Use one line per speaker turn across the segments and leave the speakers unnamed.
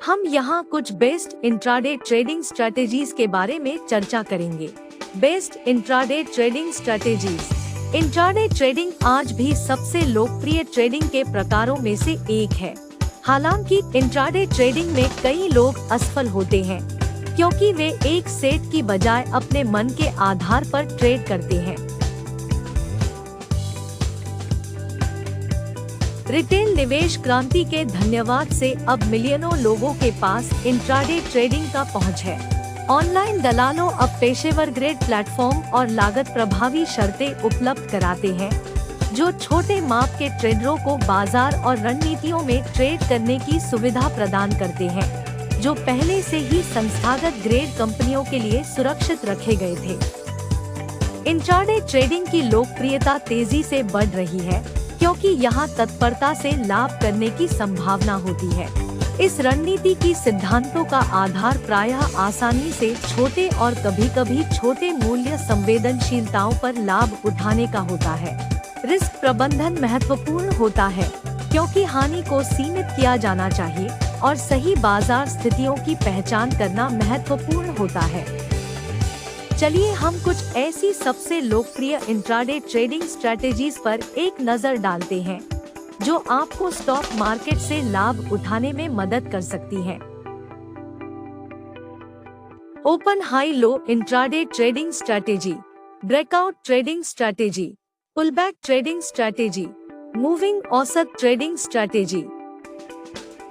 हम यहाँ कुछ बेस्ट इंट्राडे ट्रेडिंग स्ट्रेटेजीज के बारे में चर्चा करेंगे। Best intraday trading strategies. Intraday trading आज भी सबसे लोकप्रिय ट्रेडिंग के प्रकारों में से एक है। हालांकि इंट्राडे ट्रेडिंग में कई लोग असफल होते हैं क्योंकि वे एक सेट की बजाय अपने मन के आधार पर ट्रेड करते हैं। रिटेल निवेश क्रांति के धन्यवाद से अब मिलियनों लोगों के पास इंट्राडे ट्रेडिंग का पहुंच है। ऑनलाइन दलालों अब पेशेवर ग्रेड प्लेटफॉर्म और लागत प्रभावी शर्तें उपलब्ध कराते हैं, जो छोटे माप के ट्रेडरों को बाजार और रणनीतियों में ट्रेड करने की सुविधा प्रदान करते हैं, जो पहले से ही संस्थागत ग्रेड कंपनियों के लिए सुरक्षित रखे गए थे। इंट्राडे ट्रेडिंग की लोकप्रियता तेजी से बढ़ रही है क्योंकि यहाँ तत्परता से लाभ करने की संभावना होती है। इस रणनीति की सिद्धांतों का आधार प्रायः आसानी से छोटे और कभी-कभी छोटे मूल्य संवेदनशीलताओं पर लाभ उठाने का होता है। रिस्क प्रबंधन महत्वपूर्ण होता है क्योंकि हानि को सीमित किया जाना चाहिए और सही बाजार स्थितियों की पहचान करना महत्वपूर्ण होता है। चलिए हम कुछ ऐसी सबसे लोकप्रिय इंट्राडे ट्रेडिंग स्ट्रेटेजीज पर एक नजर डालते हैं जो आपको स्टॉक मार्केट से लाभ उठाने में मदद कर सकती हैं। Open high low intraday trading strategy, breakout trading strategy, pullback trading strategy, moving औसत trading strategy.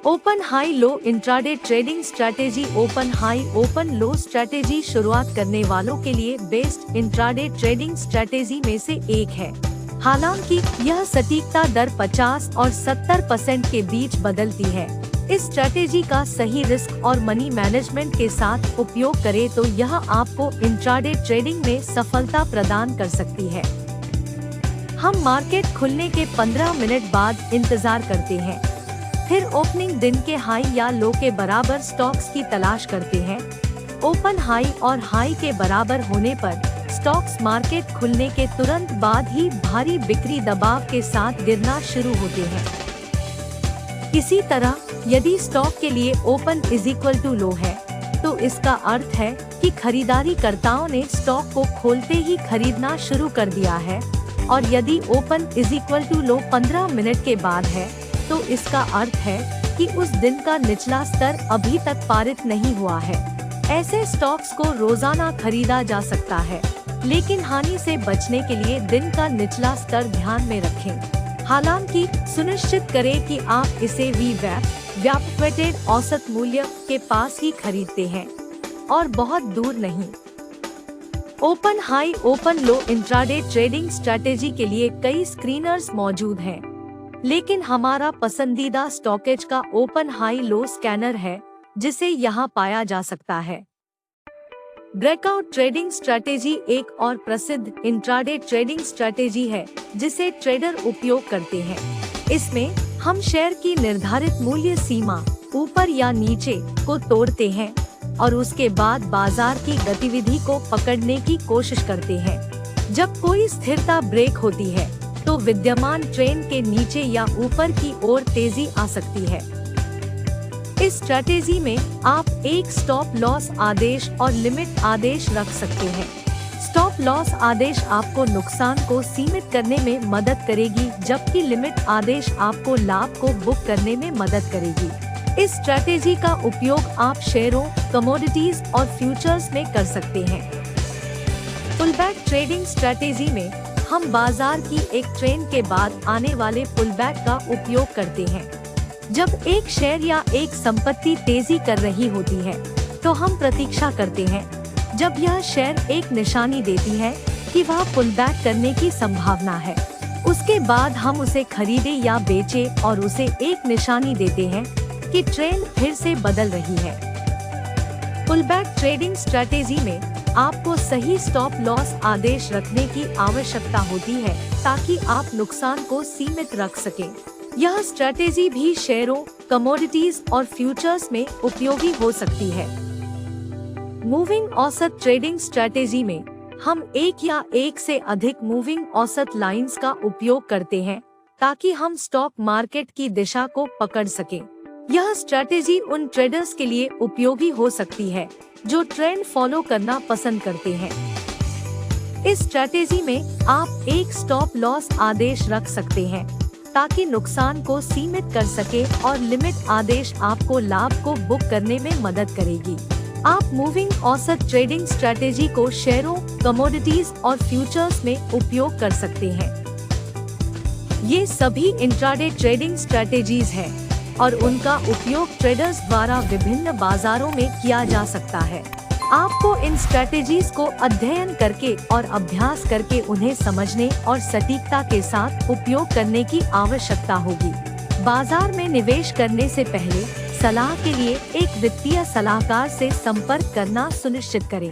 Open high low intraday trading strategy. Open high open low strategy शुरुआत करने वालों के लिए बेस्ट इंट्राडे ट्रेडिंग स्ट्रेटेजी में से एक है। हालांकि यह सटीकता दर 50 और 70% के बीच बदलती है। इस स्ट्रेटेजी का सही रिस्क और मनी मैनेजमेंट के साथ उपयोग करें तो यह आपको इंट्राडे ट्रेडिंग में सफलता प्रदान कर सकती है। हम मार्केट खुलने के 15 मिनट बाद इंतजार करते हैं, फिर ओपनिंग दिन के हाई या लो के बराबर स्टॉक्स की तलाश करते हैं। ओपन हाई और हाई के बराबर होने पर स्टॉक्स मार्केट खुलने के तुरंत बाद ही भारी बिक्री दबाव के साथ गिरना शुरू होते हैं। इसी तरह यदि स्टॉक के लिए ओपन = लो है तो इसका अर्थ है कि खरीदारीकर्ताओं ने स्टॉक को खोलते ही खरीदना शुरू कर दिया है, और यदि ओपन = लो 15 मिनट के बाद है तो इसका अर्थ है कि उस दिन का निचला स्तर अभी तक पारित नहीं हुआ है। ऐसे स्टॉक्स को रोजाना खरीदा जा सकता है, लेकिन हानि से बचने के लिए दिन का निचला स्तर ध्यान में रखें। हालांकि सुनिश्चित करें कि आप इसे वेटेड औसत मूल्य के पास ही खरीदते हैं और बहुत दूर नहीं। ओपन हाई ओपन लो इंट्राडे ट्रेडिंग स्ट्रेटेजी के लिए कई स्क्रीनर्स मौजूद हैं, लेकिन हमारा पसंदीदा स्टॉकेज का ओपन हाई लो स्कैनर है जिसे यहाँ पाया जा सकता है। ब्रेकआउट ट्रेडिंग स्ट्रेटेजी एक और प्रसिद्ध इंट्राडे ट्रेडिंग स्ट्रेटेजी है जिसे ट्रेडर उपयोग करते हैं। इसमें हम शेयर की निर्धारित मूल्य सीमा ऊपर या नीचे को तोड़ते हैं और उसके बाद बाजार की गतिविधि को पकड़ने की कोशिश करते हैं। जब कोई स्थिरता ब्रेक होती है तो विद्यमान ट्रेंड के नीचे या ऊपर की ओर तेजी आ सकती है। इस स्ट्रेटेजी में आप एक स्टॉप लॉस आदेश और लिमिट आदेश रख सकते हैं। स्टॉप लॉस आदेश आपको नुकसान को सीमित करने में मदद करेगी, जबकि लिमिट आदेश आपको लाभ को बुक करने में मदद करेगी। इस स्ट्रेटेजी का उपयोग आप शेयरों, कमोडिटीज और फ्यूचर्स में कर सकते हैं। पुलबैक ट्रेडिंग स्ट्रेटेजी में हम बाजार की एक ट्रेंड के बाद आने वाले पुलबैक का उपयोग करते हैं। जब एक शेयर या एक संपत्ति तेजी कर रही होती है तो हम प्रतीक्षा करते हैं। जब यह शेयर एक निशानी देती है कि वह पुलबैक करने की संभावना है, उसके बाद हम उसे खरीदें या बेचें और उसे एक निशानी देते हैं कि ट्रेंड फिर से बदल रही है। पुलबैक ट्रेडिंग स्ट्रेटेजी में आपको सही स्टॉप लॉस आदेश रखने की आवश्यकता होती है ताकि आप नुकसान को सीमित रख सकें। यह स्ट्रेटेजी भी शेयरों, कमोडिटीज और फ्यूचर्स में उपयोगी हो सकती है। मूविंग औसत ट्रेडिंग स्ट्रेटेजी में हम एक या एक से अधिक मूविंग औसत लाइंस का उपयोग करते हैं ताकि हम स्टॉक मार्केट की दिशा को पकड़ सकें। यह स्ट्रैटेजी उन ट्रेडर्स के लिए उपयोगी हो सकती है जो ट्रेंड फॉलो करना पसंद करते हैं। इस स्ट्रैटेजी में आप एक स्टॉप लॉस आदेश रख सकते हैं ताकि नुकसान को सीमित कर सके और लिमिट आदेश आपको लाभ को बुक करने में मदद करेगी। आप मूविंग औसत ट्रेडिंग स्ट्रैटेजी को शेयरों, कमोडिटीज और फ्यूचर्स में उपयोग कर सकते हैं। ये सभी इंट्राडे ट्रेडिंग स्ट्रैटेजीज हैं और उनका उपयोग ट्रेडर्स द्वारा विभिन्न बाजारों में किया जा सकता है। आपको इन स्ट्रैटेजीज को अध्ययन करके और अभ्यास करके उन्हें समझने और सटीकता के साथ उपयोग करने की आवश्यकता होगी। बाजार में निवेश करने से पहले सलाह के लिए एक वित्तीय सलाहकार से संपर्क करना सुनिश्चित करें।